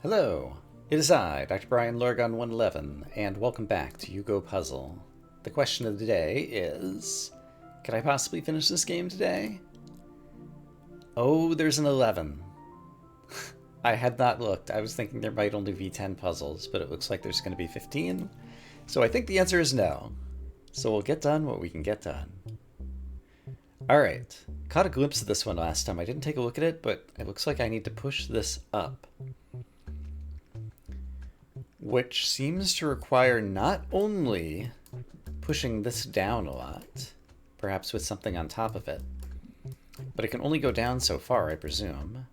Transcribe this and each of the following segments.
Hello, it is I, Dr. Brian Lorgon 111, and welcome back to Yugo Puzzle. The question of the day is, can I possibly finish this game today? Oh, there's an 11. I had not looked. I was thinking there might only be 10 puzzles, but it looks like there's going to be 15. So I think the answer is no. So we'll get done what we can get done. Alright, caught a glimpse of this one last time. I didn't take a look at it, but it looks like I need to push this up, which seems to require not only pushing this down a lot, perhaps with something on top of it, but it can only go down so far, I presume.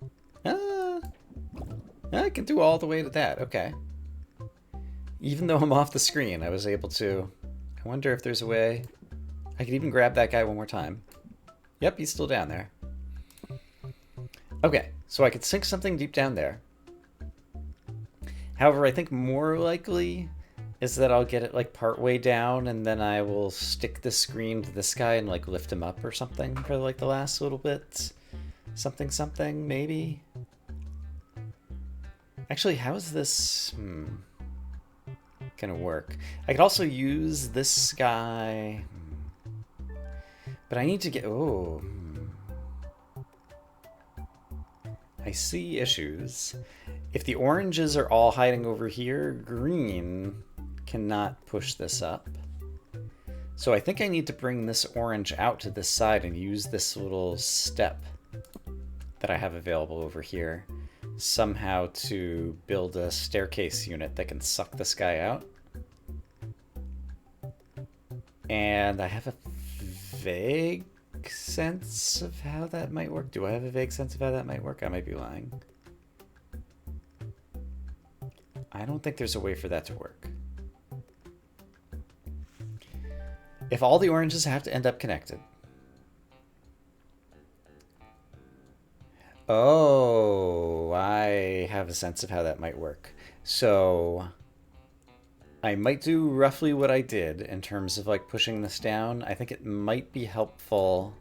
I can do all the way to that, okay. Even though I'm off the screen, I was able to... I wonder if there's a way... I could even grab that guy one more time. Yep, he's still down there. Okay, so I could sink something deep down there. However, I think more likely is that I'll get it like partway down and then I will stick the screen to this guy and like lift him up or something for like the last little bit. Something, maybe? Actually, how is this gonna work? I could also use this guy, but I need to get... Oh. I see issues. If the oranges are all hiding over here, green cannot push this up. So I think I need to bring this orange out to this side and use this little step that I have available over here somehow to build a staircase unit that can suck this guy out. And I have a vague sense of how that might work. Do I have a vague sense of how that might work? I might be lying. I don't think there's a way for that to work. If all the oranges have to end up connected. Oh, I have a sense of how that might work. So I might do roughly what I did in terms of like pushing this down. I think it might be helpful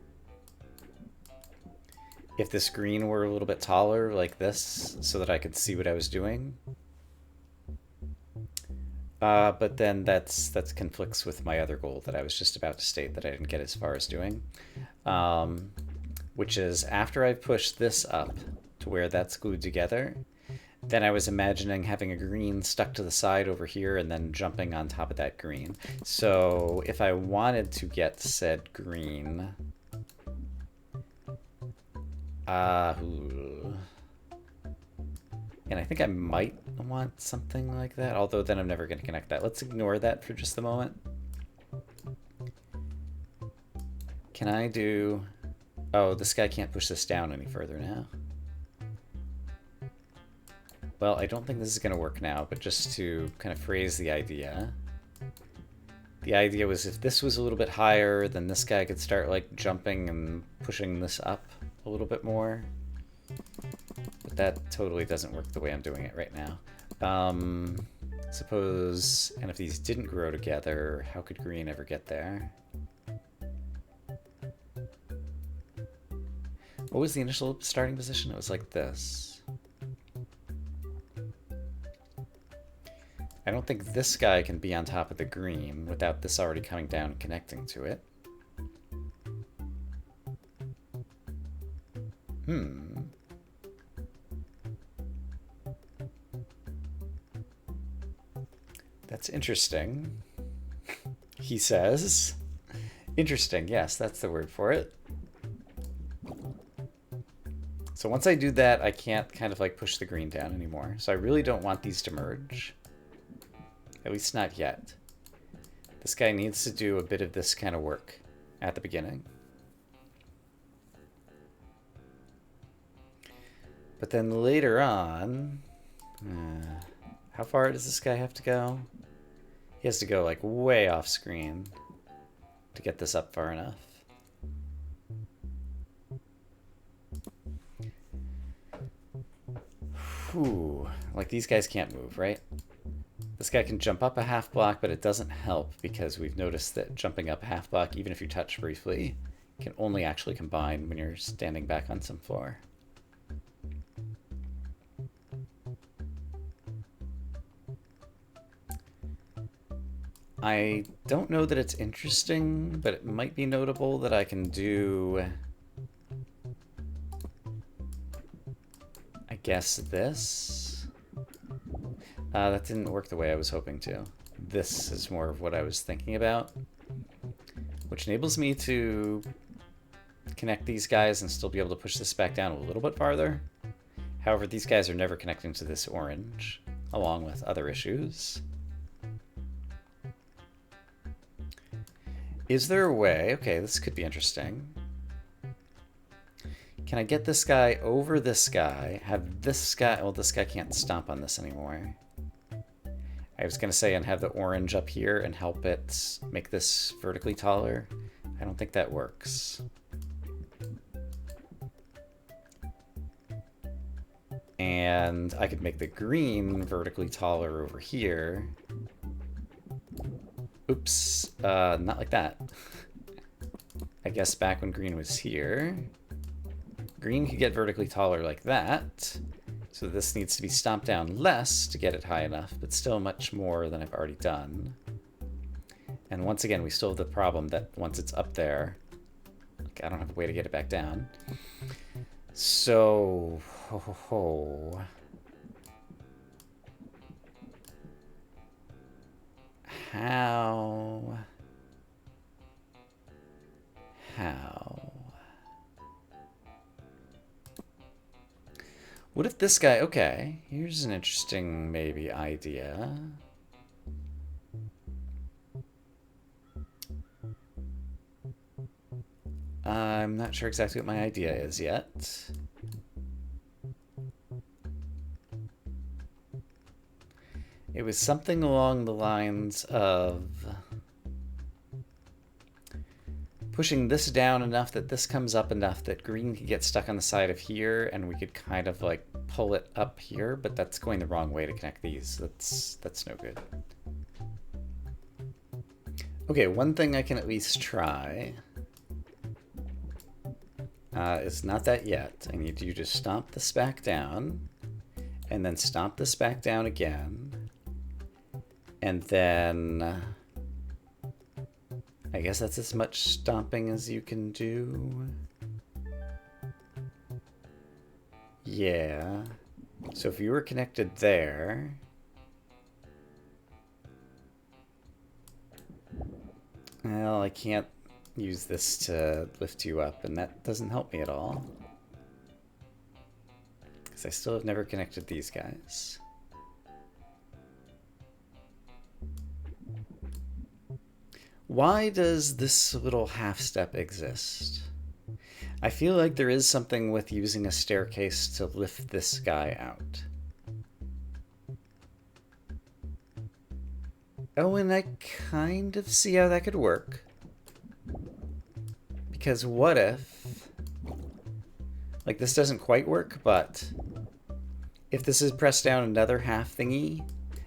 if the screen were a little bit taller like this so that I could see what I was doing. But then that's conflicts with my other goal that I was just about to state that I didn't get as far as doing. Which is after I push this up to where that's glued together, then I was imagining having a green stuck to the side over here and then jumping on top of that green. So if I wanted to get said green... and I think I might want something like that, although then I'm never going to connect that. Let's ignore that for just a moment. Can I do... Oh, this guy can't push this down any further now. Well, I don't think this is going to work now, but just to kind of phrase the idea. The idea was if this was a little bit higher, then this guy could start like jumping and pushing this up a little bit more. But that totally doesn't work the way I'm doing it right now. Suppose, and if these didn't grow together, how could green ever get there? What was the initial starting position? It was like this. I don't think this guy can be on top of the green without this already coming down and connecting to it. That's interesting, he says. Interesting, yes, that's the word for it. So once I do that, I can't kind of like push the green down anymore. So I really don't want these to merge. At least not yet. This guy needs to do a bit of this kind of work at the beginning. But then later on... how far does this guy have to go? He has to go like way off screen to get this up far enough. Whew. Like these guys can't move, right? This guy can jump up a half block, but it doesn't help because we've noticed that jumping up a half block, even if you touch briefly, can only actually combine when you're standing back on some floor. I don't know that it's interesting, but it might be notable that I can do, I guess, this. That didn't work the way I was hoping to. This is more of what I was thinking about, which enables me to connect these guys and still be able to push this back down a little bit farther. However, these guys are never connecting to this orange, along with other issues. Is there a way? Okay, this could be interesting. Can I get this guy over this guy, have this guy... Well, this guy can't stomp on this anymore. I was going to say, and have the orange up here and help it make this vertically taller. I don't think that works. And I could make the green vertically taller over here. Oops, not like that. I guess back when green was here, green could get vertically taller like that. So this needs to be stomped down less to get it high enough, but still much more than I've already done. And once again, we still have the problem that once it's up there, I don't have a way to get it back down. So, How? What if this guy... Okay, here's an interesting, maybe, idea. I'm not sure exactly what my idea is yet. It was something along the lines of pushing this down enough that this comes up enough that green could get stuck on the side of here, and we could kind of like pull it up here, but that's going the wrong way to connect these. That's no good. Okay, one thing I can at least try is not that yet. I need you to stomp this back down, and then stomp this back down again. And then I guess that's as much stomping as you can do. Yeah. So if you were connected there, well, I can't use this to lift you up, and that doesn't help me at all. Because I still have never connected these guys. Why does this little half step exist? I feel like there is something with using a staircase to lift this guy out. Oh, and I kind of see how that could work. Because what if... Like, this doesn't quite work, but... If this is pressed down another half thingy...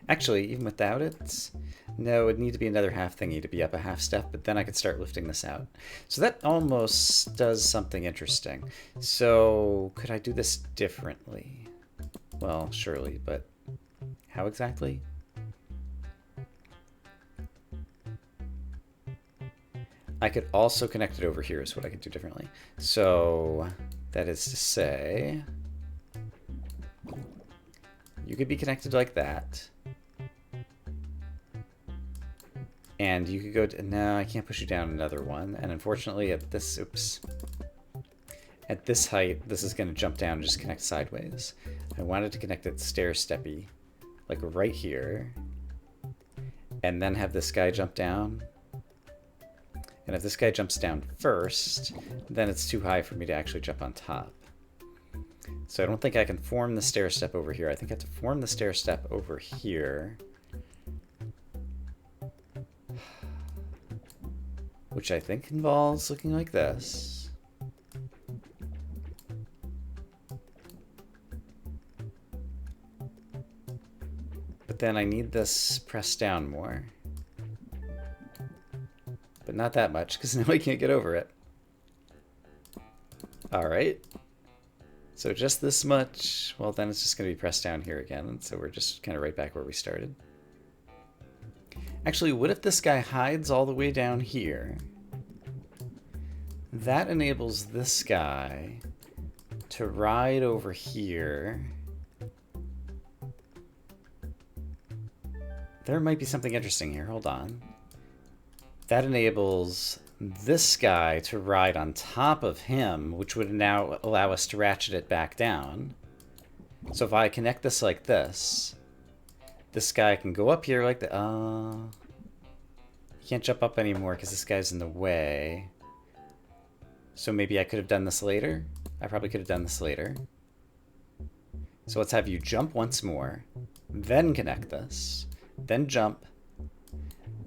Actually, even without it... No, it would need to be another half thingy to be up a half step, but then I could start lifting this out. So that almost does something interesting. So, could I do this differently? Well, surely, but how exactly? I could also connect it over here is what I could do differently. So, that is to say, you could be connected like that. And you could go to, no, I can't push you down another one. And unfortunately at this, oops. At this height, this is going to jump down and just connect sideways. I wanted to connect it stair-steppy, like right here. And then have this guy jump down. And if this guy jumps down first, then it's too high for me to actually jump on top. So I don't think I can form the stair-step over here. I think I have to form the stair-step over here. Which I think involves looking like this. But then I need this pressed down more. But not that much, because now I can't get over it. Alright. So just this much. Well, then it's just going to be pressed down here again. And so we're just kind of right back where we started. Actually, what if this guy hides all the way down here? That enables this guy to ride over here. There might be something interesting here. Hold on. That enables this guy to ride on top of him, which would now allow us to ratchet it back down. So if I connect this like this guy can go up here like that. He can't jump up anymore because this guy's in the way. So maybe I could have done this later. I probably could have done this later. So let's have you jump once more, then connect this, then jump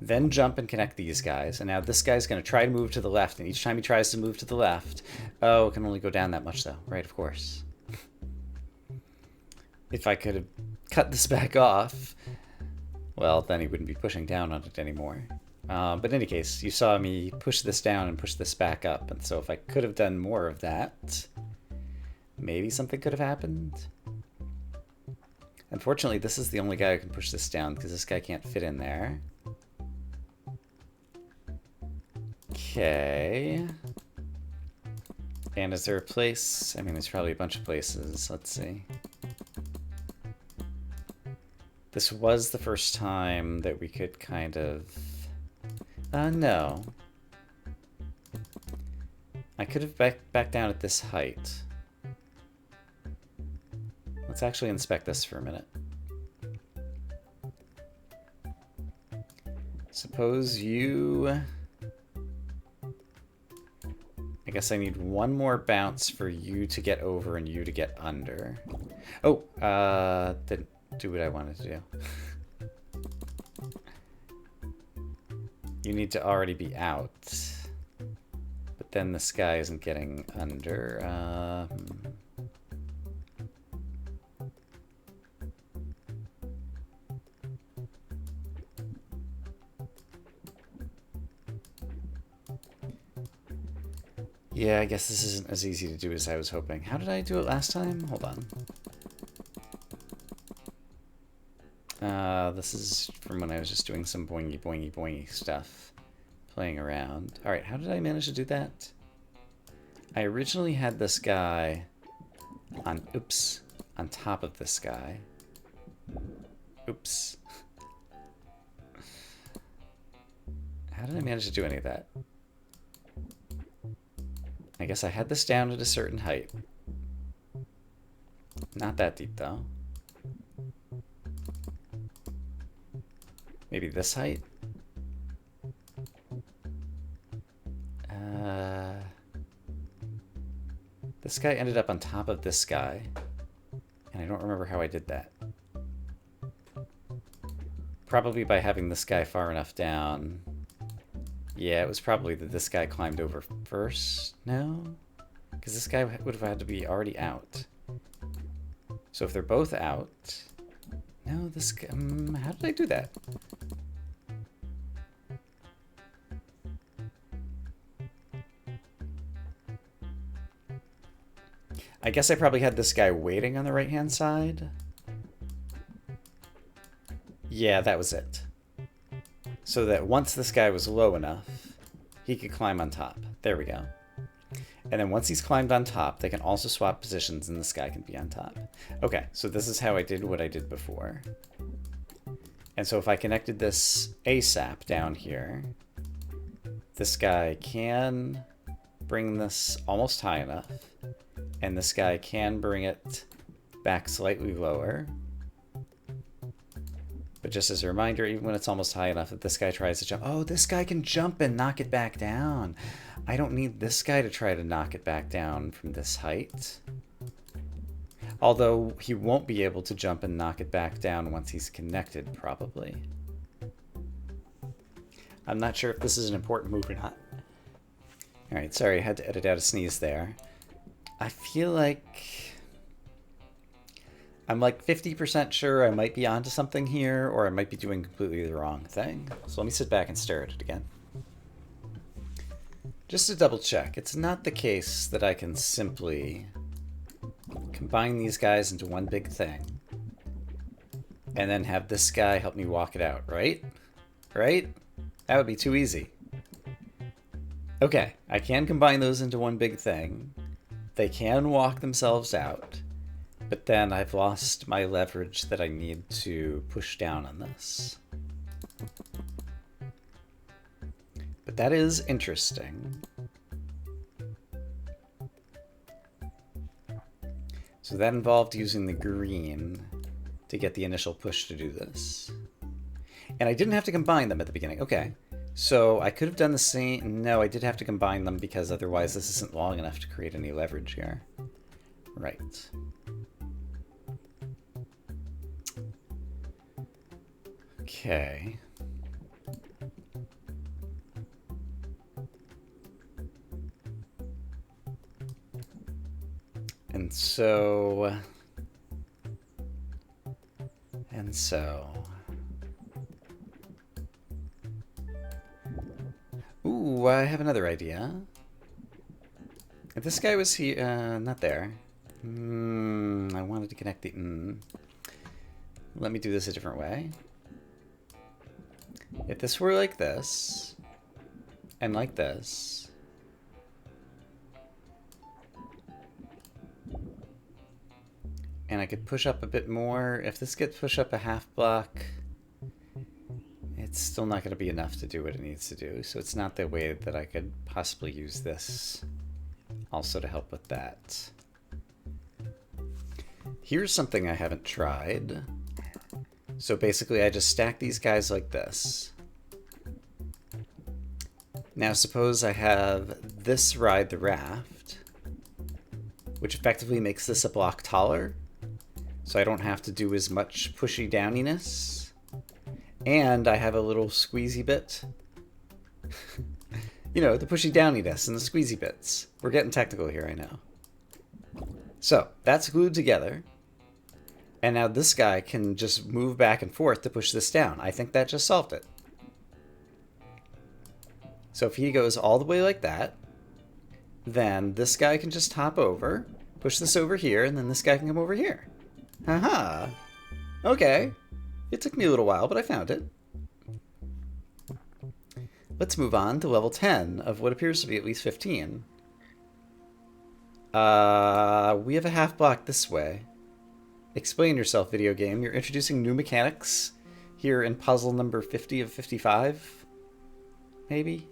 and connect these guys. And now this guy's going to try to move to the left, and each time he tries to move to the left, oh, it can only go down that much though, right? Of course. If I could have cut this back off, well, then he wouldn't be pushing down on it anymore. But in any case, you saw me push this down and push this back up, and so if I could have done more of that, maybe something could have happened. Unfortunately, this is the only guy who can push this down because this guy can't fit in there. Okay. And is there a place? I mean, there's probably a bunch of places. Let's see. This was the first time that we could kind of... no. I could have back down at this height. Let's actually inspect this for a minute. Suppose you... I guess I need one more bounce for you to get over and you to get under. Oh, didn't do what I wanted to do. You need to already be out. But then this guy isn't getting under. Yeah, I guess this isn't as easy to do as I was hoping. How did I do it last time? Hold on. This is from when I was just doing some boingy boingy boingy stuff. Playing around. Alright, how did I manage to do that? I originally had this guy on, oops, on top of this guy. Oops. How did I manage to do any of that? I guess I had this down at a certain height. Not that deep, though. Maybe this height? This guy ended up on top of this guy. And I don't remember how I did that. Probably by having this guy far enough down. Yeah, it was probably that this guy climbed over first. No? Because this guy would have had to be already out. So if they're both out... No, this guy... how did I do that? I guess I probably had this guy waiting on the right-hand side. Yeah, that was it. So that once this guy was low enough, he could climb on top. There we go. And then once he's climbed on top, they can also swap positions and this guy can be on top. Okay, so this is how I did what I did before. And so if I connected this ASAP down here, this guy can bring this almost high enough, and this guy can bring it back slightly lower. But just as a reminder, even when it's almost high enough, if this guy tries to jump... Oh, this guy can jump and knock it back down. I don't need this guy to try to knock it back down from this height. Although he won't be able to jump and knock it back down once he's connected, probably. I'm not sure if this is an important move or not. Alright, sorry, I had to edit out a sneeze there. I feel like... I'm like 50% sure I might be onto something here, or I might be doing completely the wrong thing. So let me sit back and stare at it again. Just to double check, it's not the case that I can simply combine these guys into one big thing and then have this guy help me walk it out, right? right? That would be too easy. Okay, I can combine those into one big thing. They can walk themselves out, but then I've lost my leverage that I need to push down on this. But that is interesting. So that involved using the green to get the initial push to do this. And I didn't have to combine them at the beginning. Okay. So I could have done the same. No, I did have to combine them because otherwise this isn't long enough to create any leverage here. Right. Okay. And so... Ooh, I have another idea. If this guy was here, not there. I wanted to connect the, Let me do this a different way. If this were like this, and like this, and I could push up a bit more. If this gets pushed up a half block, it's still not going to be enough to do what it needs to do. So it's not the way that I could possibly use this also to help with that. Here's something I haven't tried. So basically I just stack these guys like this. Now suppose I have this ride the raft, which effectively makes this a block taller. So I don't have to do as much pushy downiness. And I have a little squeezy bit. You know, the pushy downiness and the squeezy bits. We're getting technical here, I know. So that's glued together. And now this guy can just move back and forth to push this down. I think that just solved it. So if he goes all the way like that, then this guy can just hop over, push this over here, and then this guy can come over here. Haha. Okay. It took me a little while, but I found it. Let's move on to level 10 of what appears to be at least 15. We have a half block this way. Explain yourself, video game. You're introducing new mechanics here in puzzle number 50 of 55. Maybe?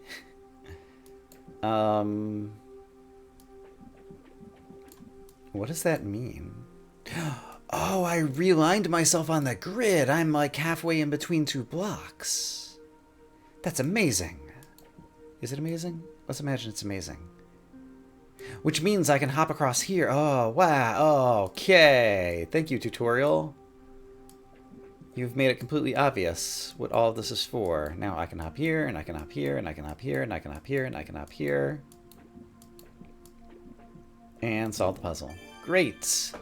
What does that mean? Oh, I realigned myself on the grid. I'm like halfway in between two blocks. That's amazing. Is it amazing? Let's imagine it's amazing. Which means I can hop across here. Oh, wow. Okay. Thank you, tutorial. You've made it completely obvious what all of this is for. Now I can hop here, and I can hop here, and I can hop here, and I can hop here, and I can hop here. And solve the puzzle. Great.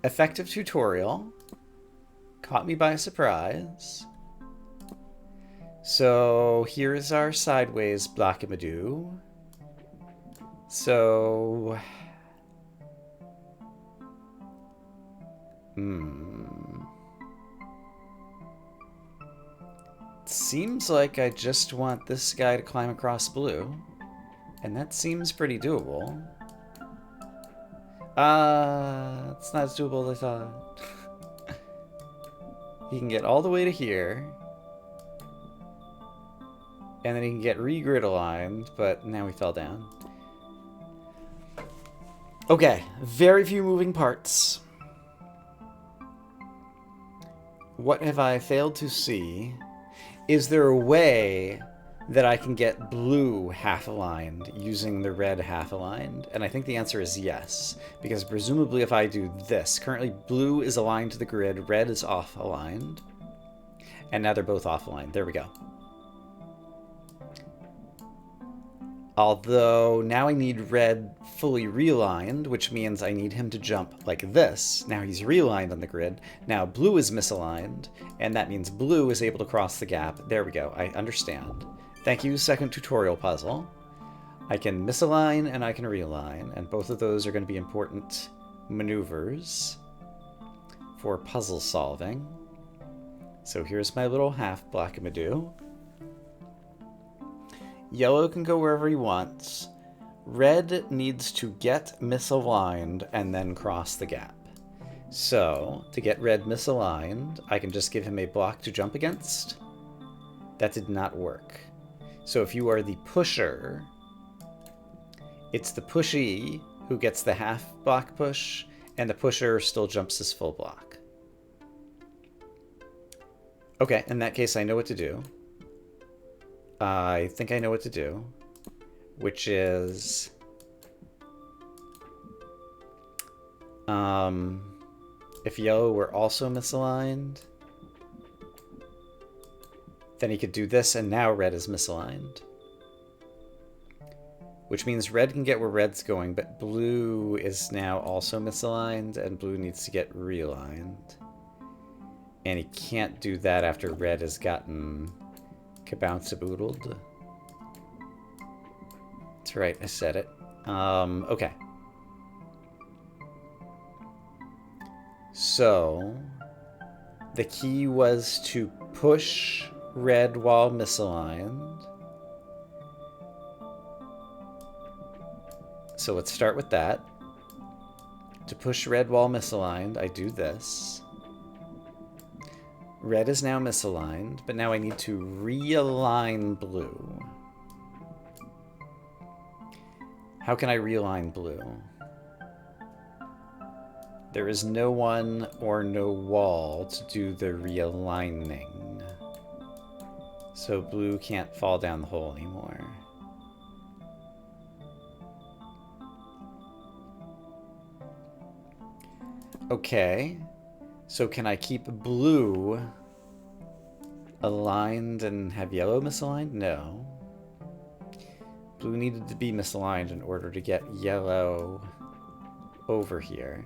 Effective tutorial. Caught me by surprise. So here's our sideways blockamadoo. So... Seems like I just want this guy to climb across blue. And that seems pretty doable. It's not as doable as I thought. He can get all the way to here. And then he can get re-grid aligned, but now he fell down. Okay, very few moving parts. What have I failed to see? Is there a way that I can get blue half-aligned using the red half-aligned? And I think the answer is yes, because presumably if I do this, currently blue is aligned to the grid, red is off-aligned, and now they're both off-aligned. There we go. Although now I need red fully realigned, which means I need him to jump like this. Now he's realigned on the grid. Now blue is misaligned, and that means blue is able to cross the gap. There we go. I understand. Thank you, second tutorial puzzle. I can misalign and I can realign, and both of those are going to be important maneuvers for puzzle solving. So here's my little half Blackamadoo. Yellow can go wherever he wants. Red needs to get misaligned and then cross the gap. So, to get red misaligned, I can just give him a block to jump against. That did not work. So if you are the pusher, it's the pushee who gets the half block push, and the pusher still jumps his full block. Okay, in that case, I know what to do. I think I know what to do, which is... if yellow were also misaligned, then he could do this, and now red is misaligned. Which means red can get where red's going, but blue is now also misaligned, and blue needs to get realigned. And he can't do that after red has gotten kabounce-a-boodled. That's right, I said it. Okay. So, the key was to push red while misaligned. So let's start with that. To push red while misaligned, I do this. Red is now misaligned, but now I need to realign blue. How can I realign blue? There is no one or no wall to do the realigning. So blue can't fall down the hole anymore. Okay, so can I keep blue aligned and have yellow misaligned? No. Blue needed to be misaligned in order to get yellow over here.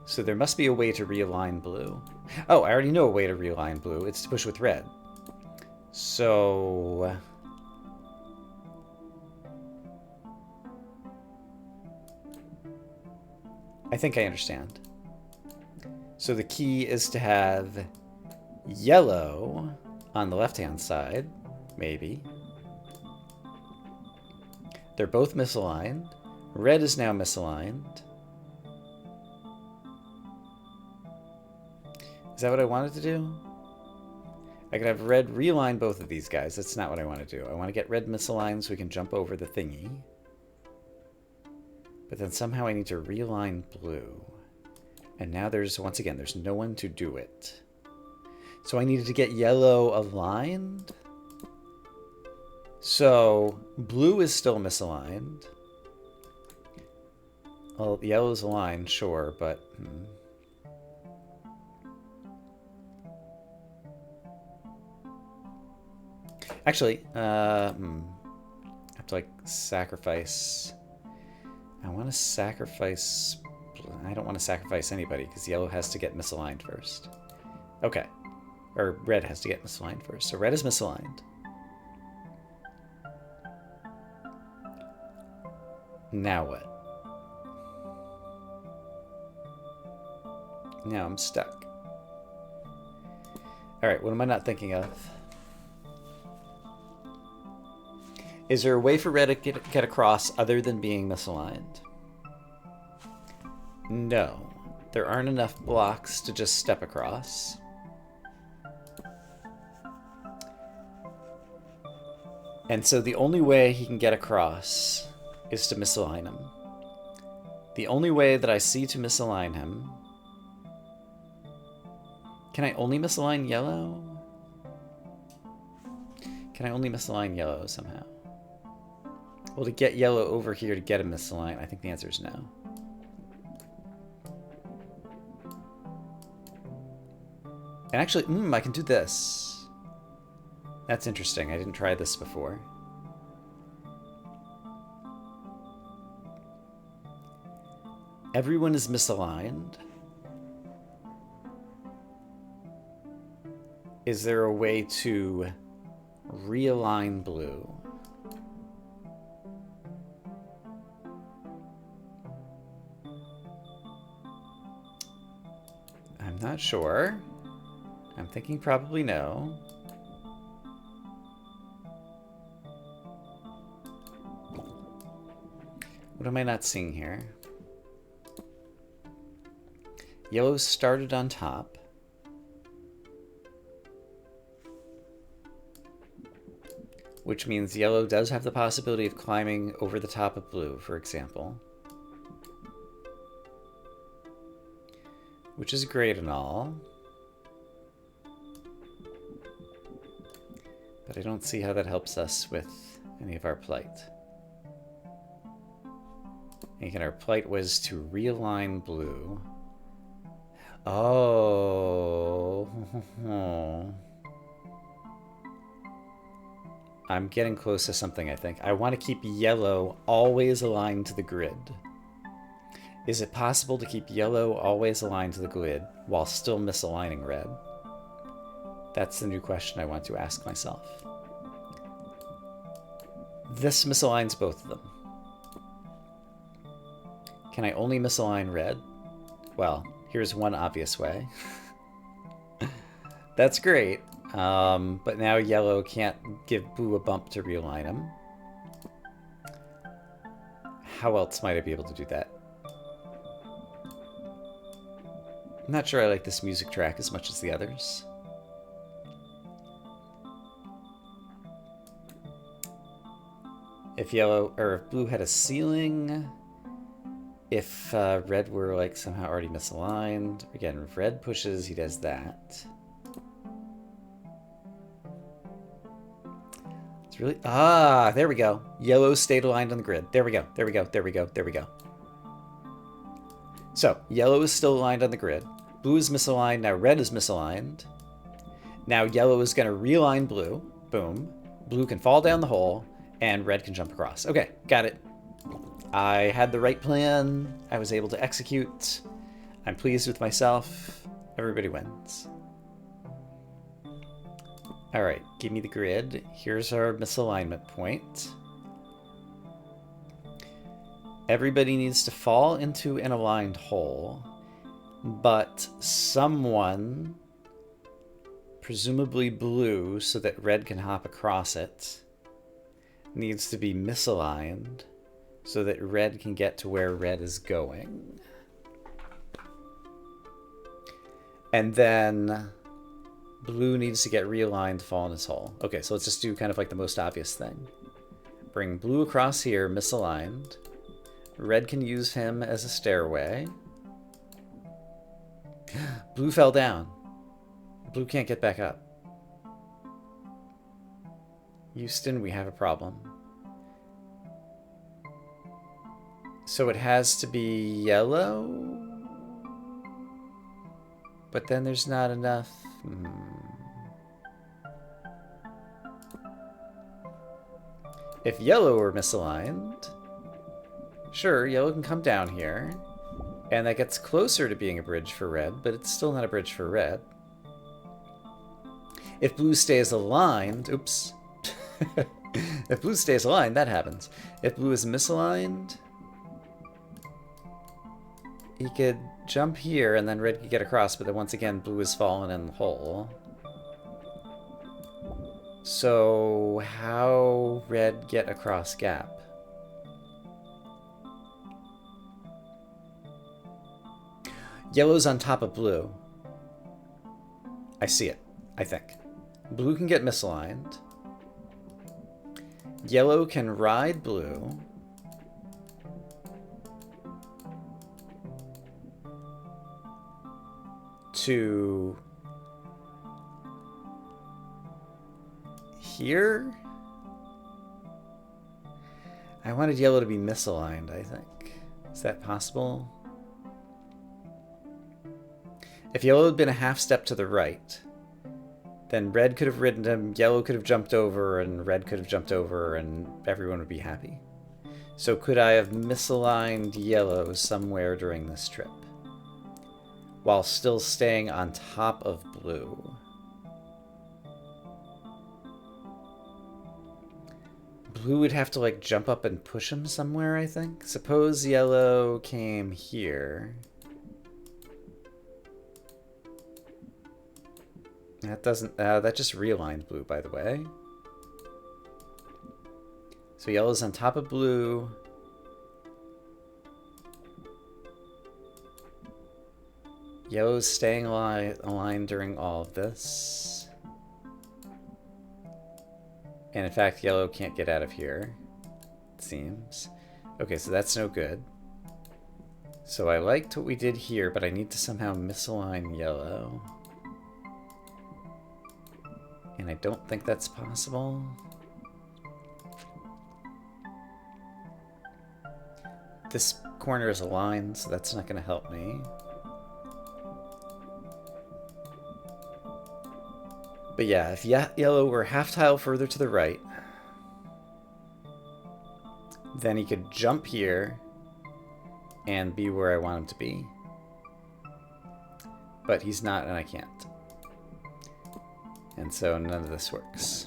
So there must be a way to realign blue. Oh, I already know a way to realign blue. It's to push with red. So... I think I understand. So the key is to have yellow on the left-hand side, maybe. They're both misaligned. Red is now misaligned. Is that what I wanted to do? I could have red realign both of these guys. That's not what I want to do. I want to get red misaligned so we can jump over the thingy. But then somehow I need to realign blue. And now there's, once again, there's no one to do it. So I needed to get yellow aligned. So blue is still misaligned. Well, yellow's aligned, sure, but... Actually, I have to, like, sacrifice... I want to sacrifice... I don't want to sacrifice anybody, because yellow has to get misaligned first. Okay. Or red has to get misaligned first. So red is misaligned. Now what? Now I'm stuck. Alright, what am I not thinking of? Is there a way for red to get across other than being misaligned? No. There aren't enough blocks to just step across. And so the only way he can get across is to misalign him. The only way that I see to misalign him... Can I only misalign yellow? Can I only misalign yellow somehow? Well, to get yellow over here to get him misaligned, I think the answer is no. And actually, I can do this. That's interesting. I didn't try this before. Everyone is misaligned. Is there a way to realign blue? I'm not sure. I'm thinking probably no. What am I not seeing here? Yellow started on top. Which means yellow does have the possibility of climbing over the top of blue, for example. Which is great and all. But I don't see how that helps us with any of our plight. And again, our plight was to realign blue. Oh. I'm getting close to something, I think. I want to keep yellow always aligned to the grid. Is it possible to keep yellow always aligned to the grid while still misaligning red? That's the new question I want to ask myself. This misaligns both of them. Can I only misalign red? Well, here's one obvious way. That's great. But now yellow can't give blue a bump to realign him. How else might I be able to do that? I'm not sure I like this music track as much as the others. If yellow, or if blue had a ceiling, if red were like somehow already misaligned, again, if red pushes, he does that. It's really, there we go. Yellow stayed aligned on the grid. There we go, there we go, there we go, there we go. So, yellow is still aligned on the grid. Blue is misaligned, now red is misaligned. Now yellow is gonna realign blue, boom. Blue can fall down the hole, and red can jump across. Okay, got it. I had the right plan. I was able to execute. I'm pleased with myself. Everybody wins. All right, give me the grid. Here's our misalignment point. Everybody needs to fall into an aligned hole, but someone, presumably blue, so that red can hop across it, needs to be misaligned so that red can get to where red is going. And then blue needs to get realigned to fall in his hole. Okay, so let's just do kind of like the most obvious thing. Bring blue across here, misaligned. Red can use him as a stairway. Blue fell down. Blue can't get back up. Houston, we have a problem. So it has to be yellow? But then there's not enough. If yellow were misaligned, sure, yellow can come down here. And that gets closer to being a bridge for red, but it's still not a bridge for red. If blue stays aligned, oops. If blue stays aligned, that happens. If blue is misaligned, he could jump here and then red could get across, but then once again, blue is fallen in the hole. So how red get across gap? Yellow's on top of blue. I see it, I think. Blue can get misaligned. Yellow can ride blue. To here? I wanted yellow to be misaligned, I think. Is that possible? If yellow had been a half step to the right, then red could have ridden him, yellow could have jumped over, and red could have jumped over, and everyone would be happy. So could I have misaligned yellow somewhere during this trip, while still staying on top of blue? Blue would have to, like, jump up and push him somewhere, I think. Suppose yellow came here. That doesn't, that just realigned blue, by the way. So yellow's on top of blue. Yellow's staying aligned during all of this. And in fact, yellow can't get out of here, it seems. Okay, so that's no good. So I liked what we did here, but I need to somehow misalign yellow. And I don't think that's possible. This corner is aligned, so that's not going to help me. But yeah, if yellow were half tile further to the right, then he could jump here and be where I want him to be. But he's not, and I can't. And so none of this works.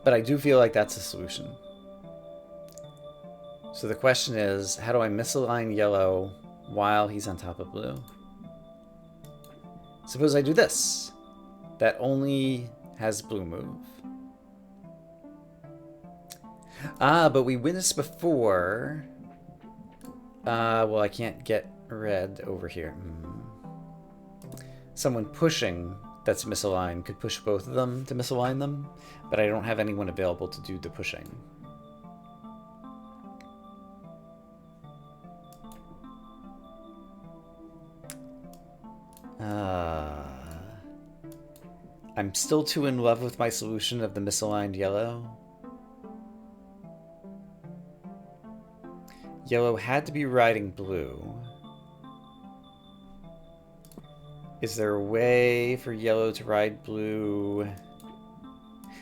But I do feel like that's a solution. So the question is, how do I misalign yellow while he's on top of blue? Suppose I do this. That only has blue move. Ah, but we witnessed before. Well, I can't get red over here. Someone pushing that's misaligned could push both of them to misalign them, but I don't have anyone available to do the pushing. I'm still too in love with my solution of the misaligned yellow. Yellow had to be riding blue. Is there a way for yellow to ride blue?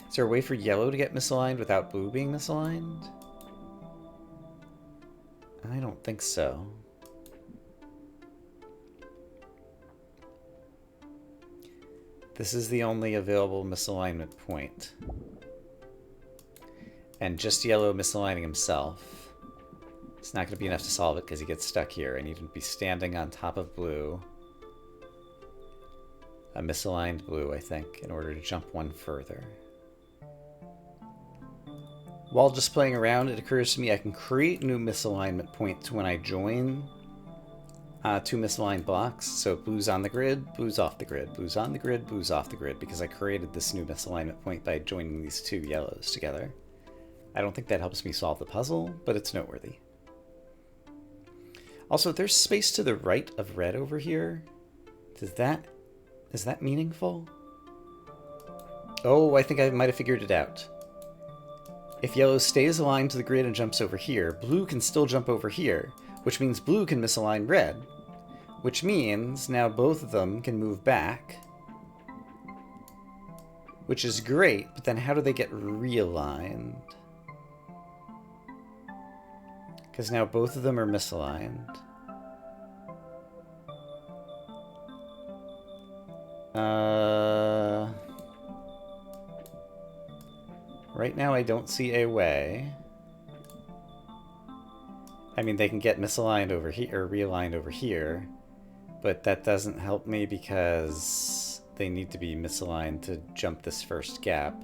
Is there a way for yellow to get misaligned without blue being misaligned? I don't think so. This is the only available misalignment point. And just yellow misaligning himself. It's not going to be enough to solve it because he gets stuck here. I need him to be standing on top of blue. A misaligned blue, I think, in order to jump one further. While just playing around, it occurs to me I can create new misalignment points when I join two misaligned blocks. So blue's on the grid, blue's off the grid, blue's on the grid, blue's off the grid, because I created this new misalignment point by joining these two yellows together. I don't think that helps me solve the puzzle, but it's noteworthy. Also, there's space to the right of red over here. Is that meaningful? Oh, I think I might have figured it out. If yellow stays aligned to the grid and jumps over here, blue can still jump over here, which means blue can misalign red, which means now both of them can move back, which is great, but then how do they get realigned? Because now both of them are misaligned. Right now I don't see a way. I mean, they can get misaligned over here, or realigned over here, but that doesn't help me because they need to be misaligned to jump this first gap.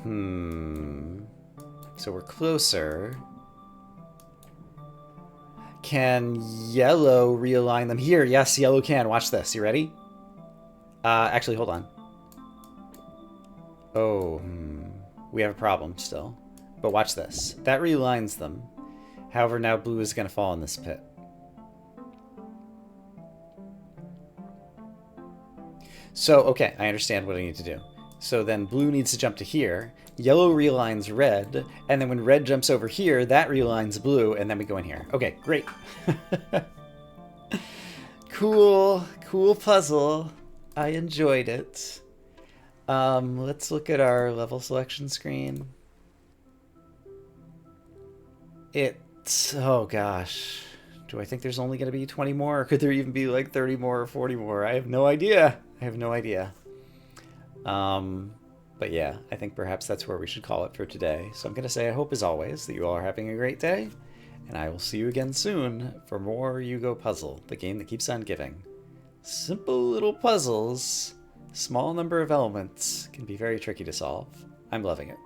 So we're closer. Can yellow realign them here? Yes, yellow can. Watch this. You ready? Actually, hold on. Oh, we have a problem still. But watch this. That realigns them. However, now blue is going to fall in this pit. So, okay, I understand what I need to do. So then blue needs to jump to here. Yellow realigns red. And then when red jumps over here, that realigns blue. And then we go in here. Okay, great. Cool. Cool puzzle. I enjoyed it. Let's look at our level selection screen. Oh gosh. Do I think there's only going to be 20 more? Or could there even be like 30 more or 40 more? I have no idea. I have no idea. But yeah, I think perhaps that's where we should call it for today. So I'm going to say I hope as always that you all are having a great day. And I will see you again soon for more Yugo Puzzle, the game that keeps on giving. Simple little puzzles, small number of elements, can be very tricky to solve. I'm loving it.